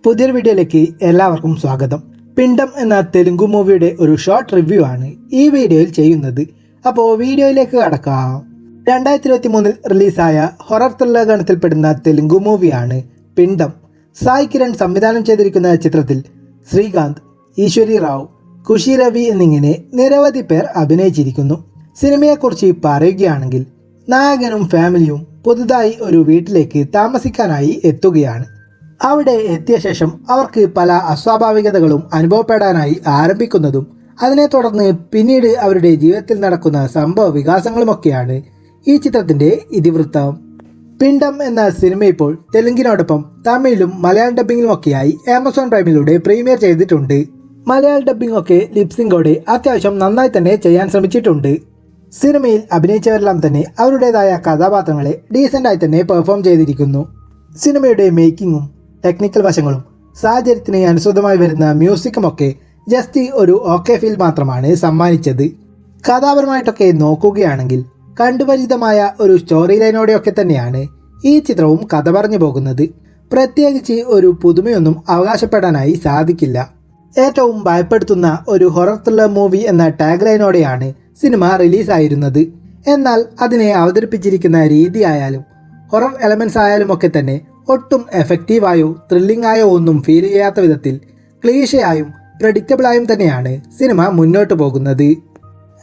പുതിയൊരു വീഡിയോയിലേക്ക് എല്ലാവർക്കും സ്വാഗതം. പിണ്ടം എന്ന തെലുങ്ക് മൂവിയുടെ ഒരു ഷോർട്ട് റിവ്യൂ ആണ് ഈ വീഡിയോയിൽ ചെയ്യുന്നത്. അപ്പോൾ വീഡിയോയിലേക്ക് കടക്കാം. 2023 റിലീസായ ഹൊറർ ത്രില്ലർ ഗണത്തിൽപ്പെടുന്ന തെലുങ്ക് മൂവിയാണ് പിണ്ടം. സായി കിരൺ സംവിധാനം ചെയ്തിരിക്കുന്ന ചിത്രത്തിൽ ശ്രീകാന്ത്, ഈശ്വരി റാവു, ഖുഷി രവി എന്നിങ്ങനെ നിരവധി പേർ അഭിനയിച്ചിരിക്കുന്നു. സിനിമയെക്കുറിച്ച് പറയുകയാണെങ്കിൽ നായകനും ഫാമിലിയും പുതുതായി ഒരു വീട്ടിലേക്ക് താമസിക്കാനായി എത്തുകയാണ്. അവിടെ എത്തിയ ശേഷം അവർക്ക് പല അസ്വാഭാവികതകളും അനുഭവപ്പെടാനായി ആരംഭിക്കുന്നതും അതിനെ തുടർന്ന് പിന്നീട് അവരുടെ ജീവിതത്തിൽ നടക്കുന്ന സംഭവ വികാസങ്ങളുമൊക്കെയാണ് ഈ ചിത്രത്തിൻ്റെ ഇതിവൃത്തം. പിണ്ടം എന്ന സിനിമ ഇപ്പോൾ തെലുങ്കിനോടൊപ്പം തമിഴിലും മലയാളം ഡബ്ബിങ്ങിലുമൊക്കെയായി ആമസോൺ പ്രൈമിലൂടെ പ്രീമിയർ ചെയ്തിട്ടുണ്ട്. മലയാളം ഡബ്ബിംഗ് ഒക്കെ ലിപ്സിംഗോടെ അത്യാവശ്യം നന്നായി തന്നെ ചെയ്യാൻ ശ്രമിച്ചിട്ടുണ്ട്. സിനിമയിൽ അഭിനയിച്ചവരെല്ലാം തന്നെ അവരുടേതായ കഥാപാത്രങ്ങളെ ഡീസൻ്റായി തന്നെ പെർഫോം ചെയ്തിരിക്കുന്നു. സിനിമയുടെ മേക്കിങ്ങും ടെക്നിക്കൽ വശങ്ങളും സാഹചര്യത്തിന് അനുസൃതമായി വരുന്ന മ്യൂസിക്കുമൊക്കെ ജസ്റ്റ് ഒരു ഓക്കെ ഫീൽ മാത്രമാണ് സമ്മാനിച്ചത്. കഥാപരമായിട്ടൊക്കെ നോക്കുകയാണെങ്കിൽ കണ്ടുപരിചിതമായ ഒരു സ്റ്റോറി ലൈനോടെയൊക്കെ തന്നെയാണ് ഈ ചിത്രവും കഥ പറഞ്ഞു പോകുന്നത്. പ്രത്യേകിച്ച് ഒരു പുതുമയൊന്നും അവകാശപ്പെടാനായി സാധിക്കില്ല. ഏറ്റവും ഭയപ്പെടുത്തുന്ന ഒരു ഹൊറർ ത്രില്ലർ മൂവി എന്ന ടാഗ് ലൈനോടെയാണ് സിനിമ റിലീസായിരുന്നത്. എന്നാൽ അതിനെ അവതരിപ്പിച്ചിരിക്കുന്ന രീതിയായാലും ഹൊറർ എലമെൻറ്റ്സ് ആയാലും ഒക്കെ തന്നെ ഒട്ടും എഫക്റ്റീവായോ ത്രില്ലിംഗ് ആയോ ഒന്നും ഫീൽ ചെയ്യാത്ത വിധത്തിൽ ക്ലീഷയായും പ്രഡിക്റ്റബിളായും തന്നെയാണ് സിനിമ മുന്നോട്ട് പോകുന്നത്.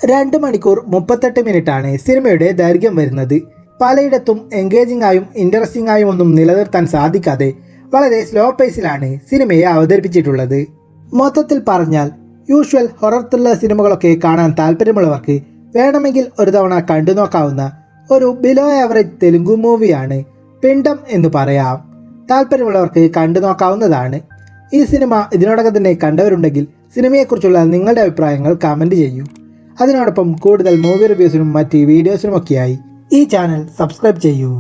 2 മണിക്കൂർ 38 മിനിറ്റാണ് സിനിമയുടെ ദൈർഘ്യം വരുന്നത്. പലയിടത്തും എൻഗേജിംഗ് ആയും ഇൻട്രസ്റ്റിംഗ് ആയും ഒന്നും നിലനിർത്താൻ സാധിക്കാതെ വളരെ സ്ലോ പേസിലാണ് സിനിമയെ അവതരിപ്പിച്ചിട്ടുള്ളത്. മൊത്തത്തിൽ പറഞ്ഞാൽ യൂഷ്വൽ ഹൊറർ ത്രില്ലർ സിനിമകളൊക്കെ കാണാൻ താല്പര്യമുള്ളവർക്ക് വേണമെങ്കിൽ ഒരു തവണ കണ്ടു നോക്കാവുന്ന ഒരു ബിലോ ആവറേജ് തെലുങ്ക് മൂവിയാണ് പിണ്ടം എന്ന് പറയാം. താല്പര്യമുള്ളവർക്ക് കണ്ടു നോക്കാവുന്നതാണ്. ഈ സിനിമ ഇതിനോടകം തന്നെ കണ്ടവരുണ്ടെങ്കിൽ സിനിമയെക്കുറിച്ചുള്ള നിങ്ങളുടെ അഭിപ്രായങ്ങൾ കമൻറ്റ് ചെയ്യൂ. അതിനോടൊപ്പം കൂടുതൽ മൂവി റിവ്യൂസിനും മറ്റ് വീഡിയോസിനുമൊക്കെയായി ഈ ചാനൽ സബ്സ്ക്രൈബ് ചെയ്യൂ.